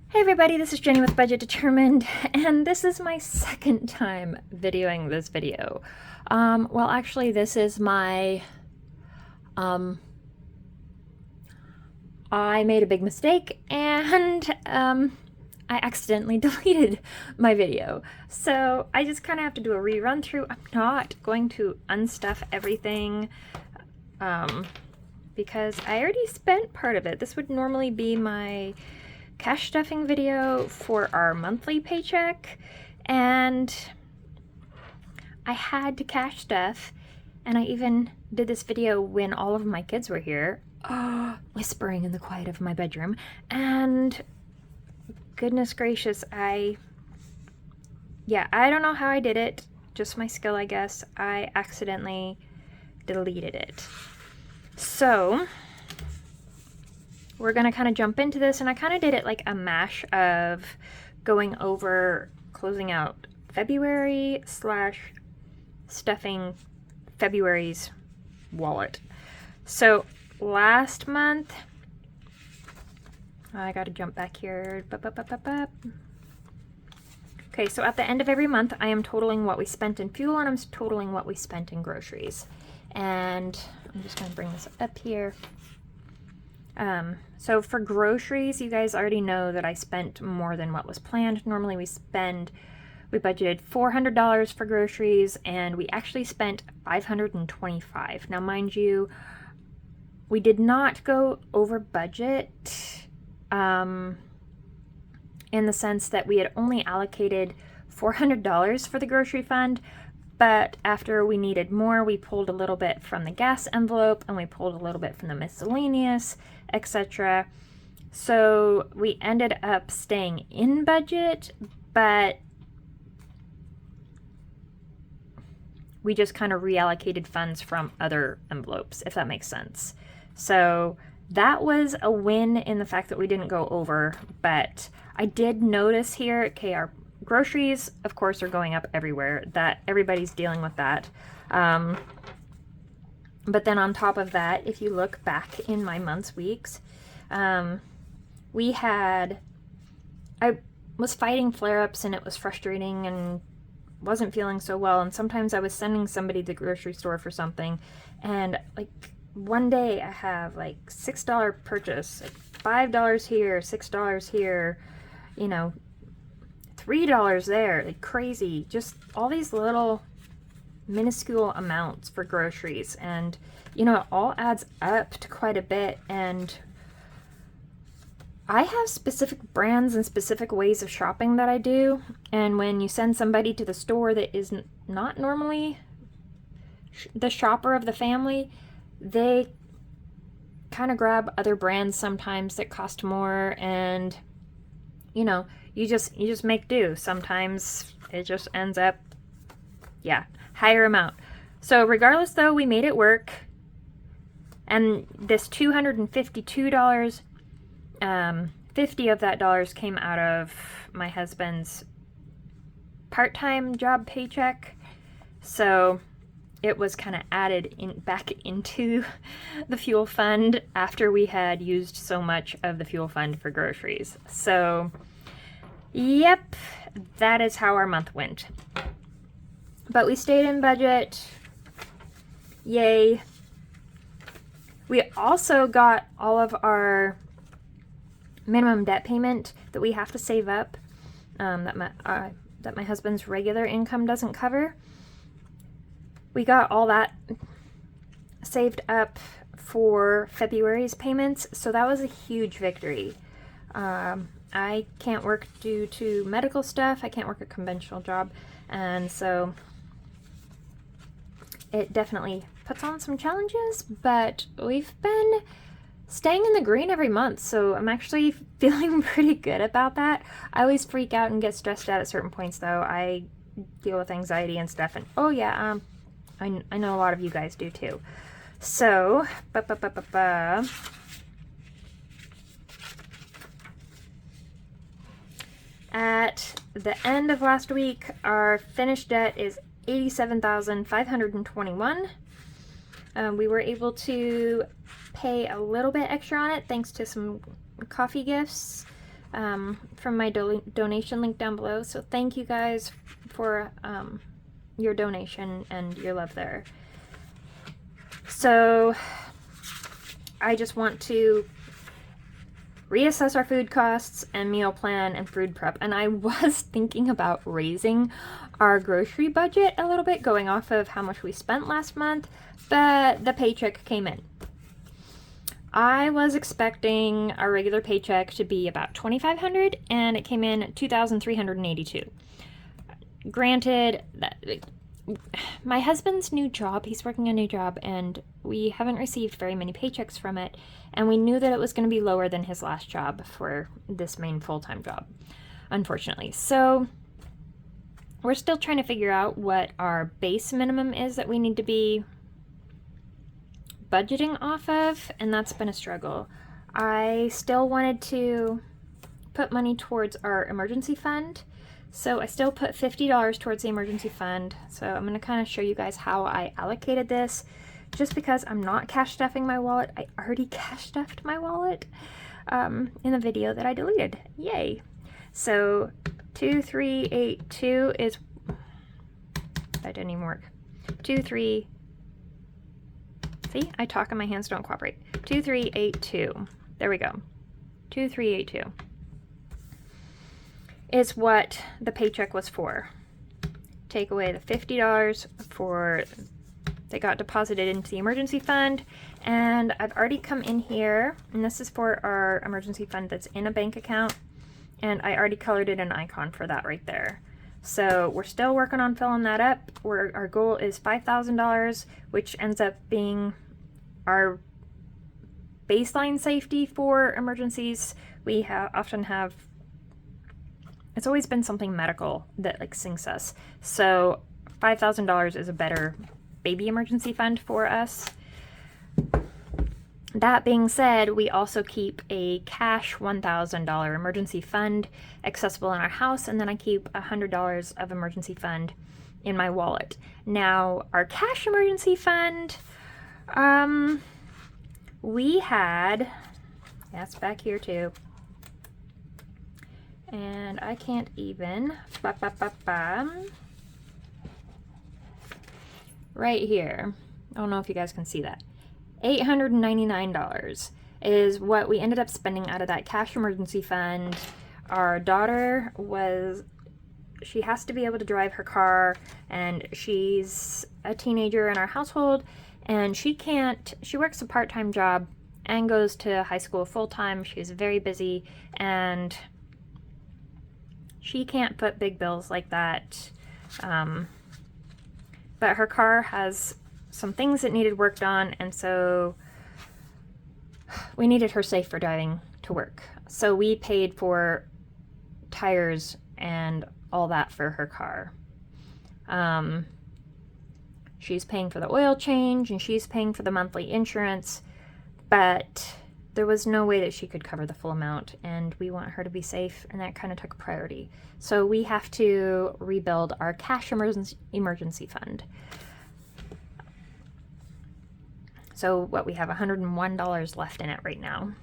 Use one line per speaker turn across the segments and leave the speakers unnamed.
Hey everybody, this is Jenny with Budget Determined, and this is my second time videoing this video. Well, actually, this is my, I made a big mistake, and, I accidentally deleted my video. So I just kind of have to do a rerun through. I'm not going to unstuff everything, because I already spent part of it. This would normally be my cash stuffing video for our monthly paycheck, and I had to cash stuff, and I even did this video when all of my kids were here, whispering in the quiet of my bedroom, and goodness gracious, I don't know how I did it, just my skill, I guess. I accidentally deleted it. So we're gonna kind of jump into this, and I kind of did it like a mash of going over closing out February / stuffing February's wallet. So last month, I gotta jump back here. Okay, so at the end of every month, I am totaling what we spent in fuel, and I'm totaling what we spent in groceries. And I'm just gonna bring this up here. So for groceries, you guys already know that I spent more than what was planned. Normally we budgeted $400 for groceries, and we actually spent $525. Now, mind you, we did not go over budget, in the sense that we had only allocated $400 for the grocery fund, but after we needed more, we pulled a little bit from the gas envelope, and we pulled a little bit from the miscellaneous, etc. So we ended up staying in budget, but we just kind of reallocated funds from other envelopes, if that makes sense. So that was a win in the fact that we didn't go over, but I did notice here, okay, our groceries, of course, are going up everywhere. That everybody's dealing with that. But then on top of that, if you look back in my months, weeks, I was fighting flare-ups, and it was frustrating and wasn't feeling so well. And sometimes I was sending somebody to the grocery store for something, and like one day I have like $6 purchase, like $5 here, $6 here, you know, $3 there, like crazy. Just all these little minuscule amounts for groceries, and you know, it all adds up to quite a bit. And I have specific brands and specific ways of shopping that I do, and when you send somebody to the store that is not normally the shopper of the family, they kind of grab other brands sometimes that cost more, and you know, you just make do. Sometimes it just ends up, higher amount. So regardless, though, we made it work. And this $252, 50 of that dollars came out of my husband's part-time job paycheck. So it was kind of added back into the fuel fund after we had used so much of the fuel fund for groceries. So yep, that is how our month went. But we stayed in budget. Yay. We also got all of our minimum debt payment that we have to save up, that my husband's regular income doesn't cover. We got all that saved up for February's payments, so that was a huge victory. I can't work due to medical stuff. I can't work a conventional job, and so it definitely puts on some challenges, but we've been staying in the green every month, so I'm actually feeling pretty good about that. I always freak out and get stressed out at certain points, though. I deal with anxiety and stuff, and I know a lot of you guys do too. So, at the end of last week, our finished debt is $87,521. We were able to pay a little bit extra on it thanks to some coffee gifts from my donation link down below. So thank you guys for your donation and your love there. So I just want to reassess our food costs and meal plan and food prep. And I was thinking about raising our grocery budget a little bit, going off of how much we spent last month, but the paycheck came in. I was expecting our regular paycheck to be about $2,500, and it came in at $2,382. Granted, my husband's new job, he's working a new job, and we haven't received very many paychecks from it, and we knew that it was going to be lower than his last job for this main full-time job, unfortunately. So we're still trying to figure out what our base minimum is that we need to be budgeting off of, and that's been a struggle. I still wanted to put money towards our emergency fund, so I still put $50 towards the emergency fund. So I'm going to kind of show you guys how I allocated this, just because I'm not cash stuffing my wallet. I already cash stuffed my wallet in the video that I deleted. Yay! So 2382 is, that didn't even work. 23, see, I talk and my hands don't cooperate. 2382. There we go. 2382 is what the paycheck was for. Take away the $50 for that got deposited into the emergency fund, and I've already come in here, and this is for our emergency fund that's in a bank account, and I already colored it an icon for that right there. So we're still working on filling that up. Our goal is $5,000, which ends up being our baseline safety for emergencies. We often have, it's always been something medical that like sinks us. So $5,000 is a better baby emergency fund for us. That being said, we also keep a cash $1,000 emergency fund accessible in our house, and then I keep $100 of emergency fund in my wallet. Now, our cash emergency fund, we had, that's back here too, and I can't even, right here, I don't know if you guys can see that, $899 is what we ended up spending out of that cash emergency fund. Our daughter she has to be able to drive her car, and she's a teenager in our household, and she works a part-time job and goes to high school full-time. She's very busy, and she can't foot big bills like that. But her car has some things that needed worked on, and so we needed her safe for driving to work. So we paid for tires and all that for her car. She's paying for the oil change, and she's paying for the monthly insurance, but there was no way that she could cover the full amount, and we want her to be safe, and that kind of took priority. So we have to rebuild our cash emergency fund. So what, we have $101 left in it right now.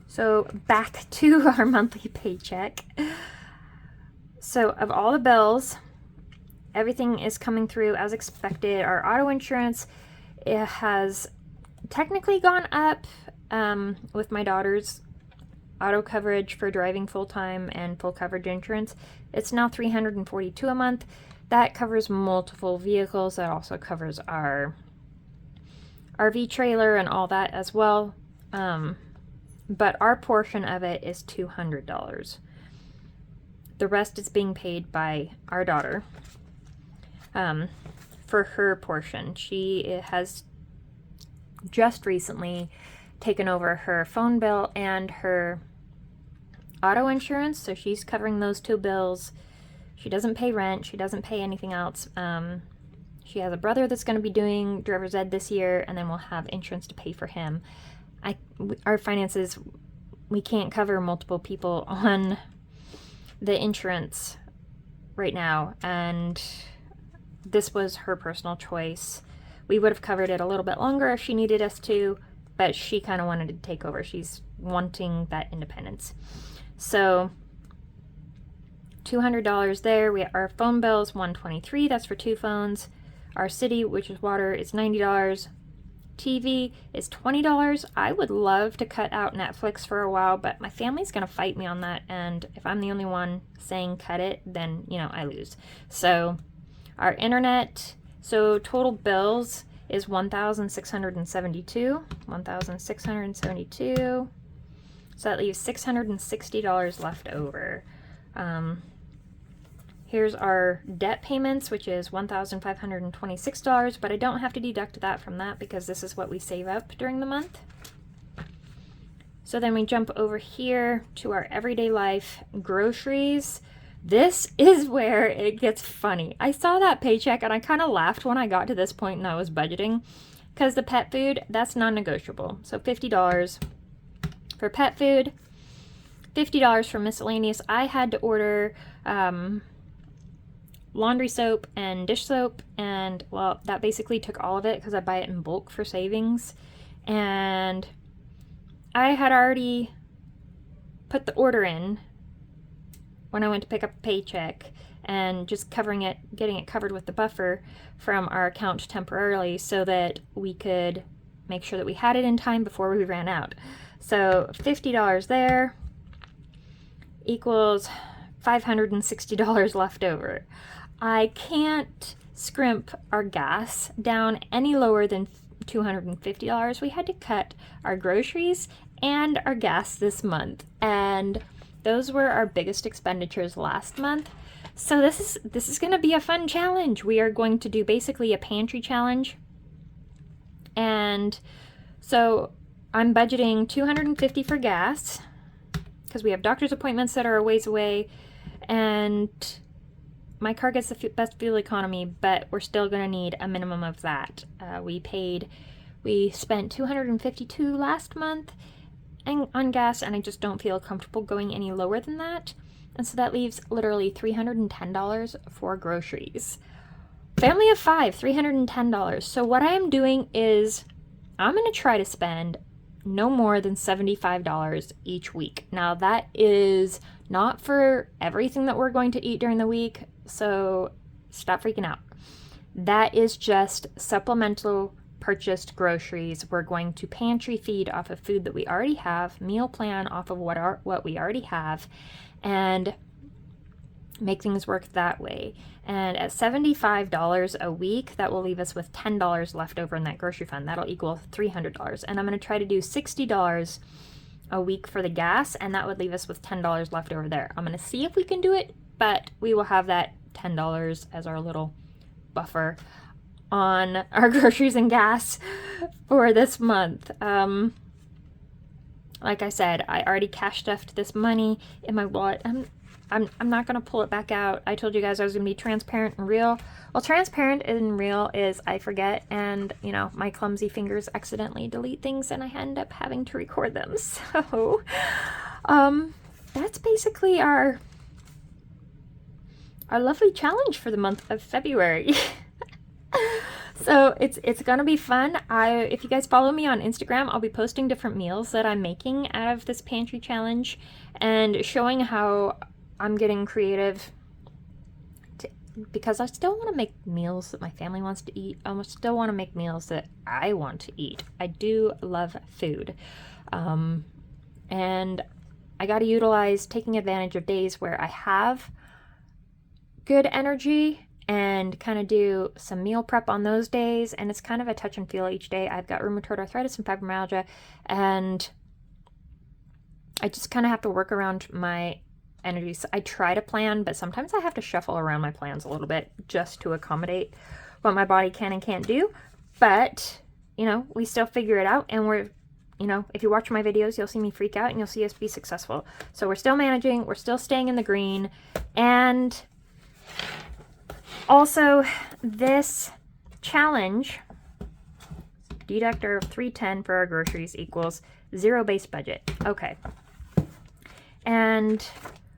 So back to our monthly paycheck. So of all the bills, everything is coming through as expected. Our auto insurance, it has technically gone up with my daughter's auto coverage for driving full-time and full coverage insurance. It's now $342 a month. That covers multiple vehicles. That also covers our RV trailer and all that as well. But our portion of it is $200. The rest is being paid by our daughter for her portion. She has just recently taken over her phone bill and her auto insurance, so she's covering those two bills. She doesn't pay rent. She doesn't pay anything else. She has a brother that's going to be doing driver's ed this year, and then we'll have insurance to pay for him. Our finances, we can't cover multiple people on the insurance right now, and this was her personal choice. We would have covered it a little bit longer if she needed us to, but she kind of wanted to take over. She's wanting that independence. So $200 there. Our phone bill is $123. That's for 2 phones. Our city, which is water, is $90. TV is $20. I would love to cut out Netflix for a while, but my family's gonna fight me on that, and if I'm the only one saying cut it, then I lose. So our internet, so total bills is $1,672. So that leaves $660 left over. Here's our debt payments, which is $1,526, but I don't have to deduct that from that because this is what we save up during the month. So then we jump over here to our everyday life groceries. This is where it gets funny. I saw that paycheck and I kind of laughed when I got to this point and I was budgeting, because the pet food, that's non-negotiable. So $50 for pet food, $50 for miscellaneous. I had to order laundry soap and dish soap, and well, that basically took all of it because I buy it in bulk for savings. And I had already put the order in when I went to pick up a paycheck, and just getting it covered with the buffer from our account temporarily so that we could make sure that we had it in time before we ran out. So $50 there equals $560 left over. I can't scrimp our gas down any lower than $250. We had to cut our groceries and our gas this month, and those were our biggest expenditures last month. So this is going to be a fun challenge. We are going to do basically a pantry challenge, and so I'm budgeting $250 for gas because we have doctor's appointments that are a ways away, and my car gets the best fuel economy, but we're still going to need a minimum of that. We spent $252 last month on gas, and I just don't feel comfortable going any lower than that. And so that leaves literally $310 for groceries. Family of 5, $310. So what I am doing is I'm going to try to spend no more than $75 each week. Now that is not for everything that we're going to eat during the week, so stop freaking out. That is just supplemental purchased groceries. We're going to pantry feed off of food that we already have, meal plan off of what we already have, and make things work that way. And at $75 a week, that will leave us with $10 left over in that grocery fund. That'll equal $300. And I'm going to try to do $60 a week for the gas, and that would leave us with $10 left over there. I'm going to see if we can do it, but we will have that $10 as our little buffer on our groceries and gas for this month. Like I said, I already cash stuffed this money in my wallet. I'm not going to pull it back out. I told you guys I was going to be transparent and real. Well, transparent and real is I forget, and, my clumsy fingers accidentally delete things, and I end up having to record them. So, that's basically our lovely challenge for the month of February. So it's gonna be fun. If you guys follow me on Instagram, I'll be posting different meals that I'm making out of this pantry challenge and showing how I'm getting creative because I still want to make meals that my family wants to eat. I still want to make meals that I want to eat. I do love food. And I got to utilize taking advantage of days where I have good energy and kind of do some meal prep on those days. And it's kind of a touch and feel each day. I've got rheumatoid arthritis and fibromyalgia, and I just kind of have to work around my energy. So I try to plan, but sometimes I have to shuffle around my plans a little bit just to accommodate what my body can and can't do. But, we still figure it out, and we're, if you watch my videos, you'll see me freak out and you'll see us be successful. So we're still managing, we're still staying in the green. And also, this challenge, deductor of $310 for our groceries equals zero base budget. Okay. And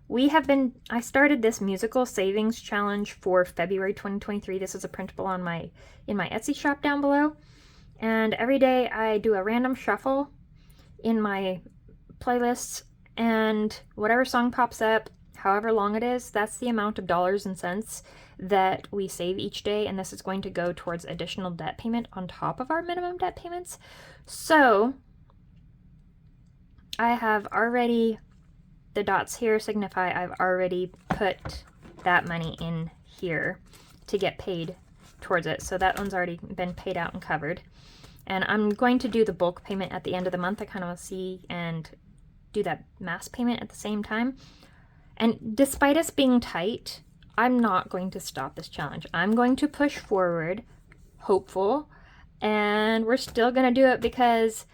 I started this musical savings challenge for February 2023. This is a printable in my Etsy shop down below. And every day I do a random shuffle in my playlists, and whatever song pops up, however long it is, that's the amount of dollars and cents that we save each day, and this is going to go towards additional debt payment on top of our minimum debt payments. So I have already, the dots here signify I've already put that money in here to get paid towards it. So that one's already been paid out and covered. And I'm going to do the bulk payment at the end of the month. I kind of want to see and do that mass payment at the same time. And despite us being tight, I'm not going to stop this challenge. I'm going to push forward, hopeful, and we're still going to do it because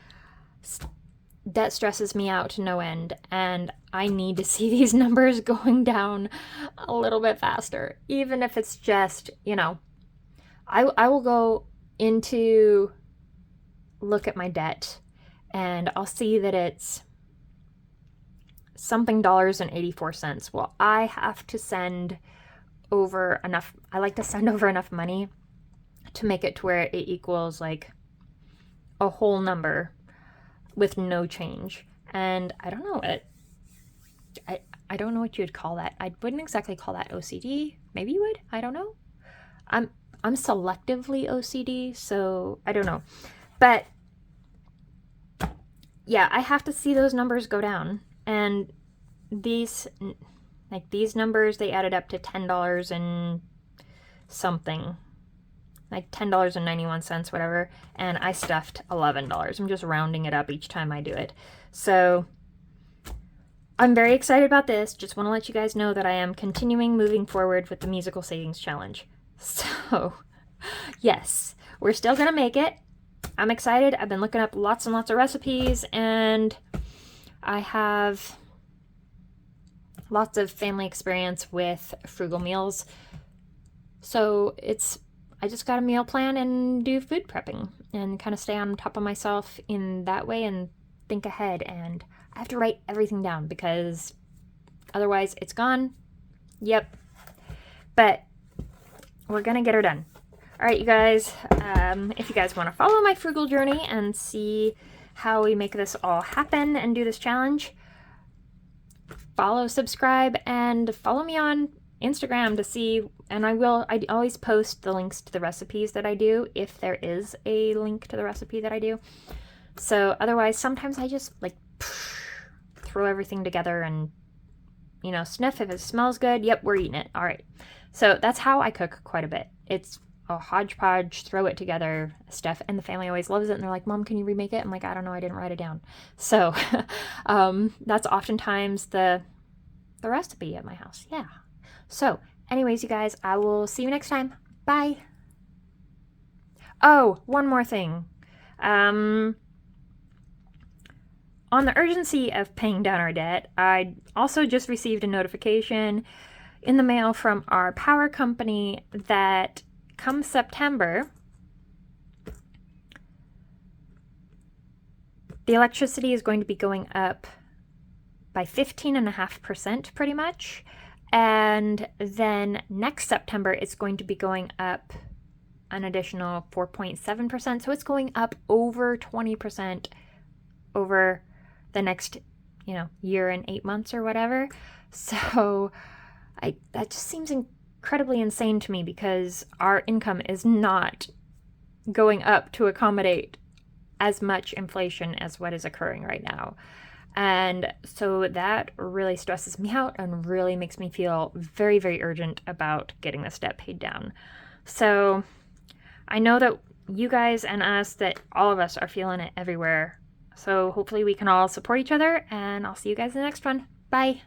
debt stresses me out to no end, and I need to see these numbers going down a little bit faster, even if it's just, I will go into look at my debt and I'll see that it's something dollars and 84 cents. Well, I have to send over enough. I like to send over enough money to make it to where it equals like a whole number with no change. And I don't know it. I don't know what you'd call that. I wouldn't exactly call that OCD. Maybe you would. I don't know. I'm selectively OCD, so I don't know. But yeah, I have to see those numbers go down. And these numbers, they added up to $10 and something. Like $10.91, whatever. And I stuffed $11. I'm just rounding it up each time I do it. So I'm very excited about this. Just want to let you guys know that I am continuing moving forward with the musical savings challenge. So yes, we're still going to make it. I'm excited. I've been looking up lots and lots of recipes, and I have lots of family experience with frugal meals. So I just got a meal plan and do food prepping and kind of stay on top of myself in that way and think ahead. And I have to write everything down because otherwise it's gone. Yep. But we're going to get her done. All right, you guys, if you guys want to follow my frugal journey and see how we make this all happen and do this challenge, follow, subscribe, and follow me on Instagram to see, and I always post the links to the recipes that I do, if there is a link to the recipe that I do. So otherwise, sometimes I just throw everything together and, sniff if it smells good. Yep, we're eating it. All right. So that's how I cook quite a bit. It's a hodgepodge, throw it together stuff, and the family always loves it, and they're like, Mom, can you remake it? I'm like, I don't know, I didn't write it down. So that's oftentimes the recipe at my house. Yeah. So anyways, you guys, I will see you next time. Bye. Oh, one more thing. On the urgency of paying down our debt, I also just received a notification in the mail from our power company that come September, the electricity is going to be going up by 15.5% pretty much. And then next September, it's going to be going up an additional 4.7%. So it's going up over 20% over the next, year and 8 months or whatever. So that just seems incredibly insane to me because our income is not going up to accommodate as much inflation as what is occurring right now. And so that really stresses me out and really makes me feel very, very urgent about getting this debt paid down. So I know that you guys and us, that all of us are feeling it everywhere. So hopefully we can all support each other, and I'll see you guys in the next one. Bye.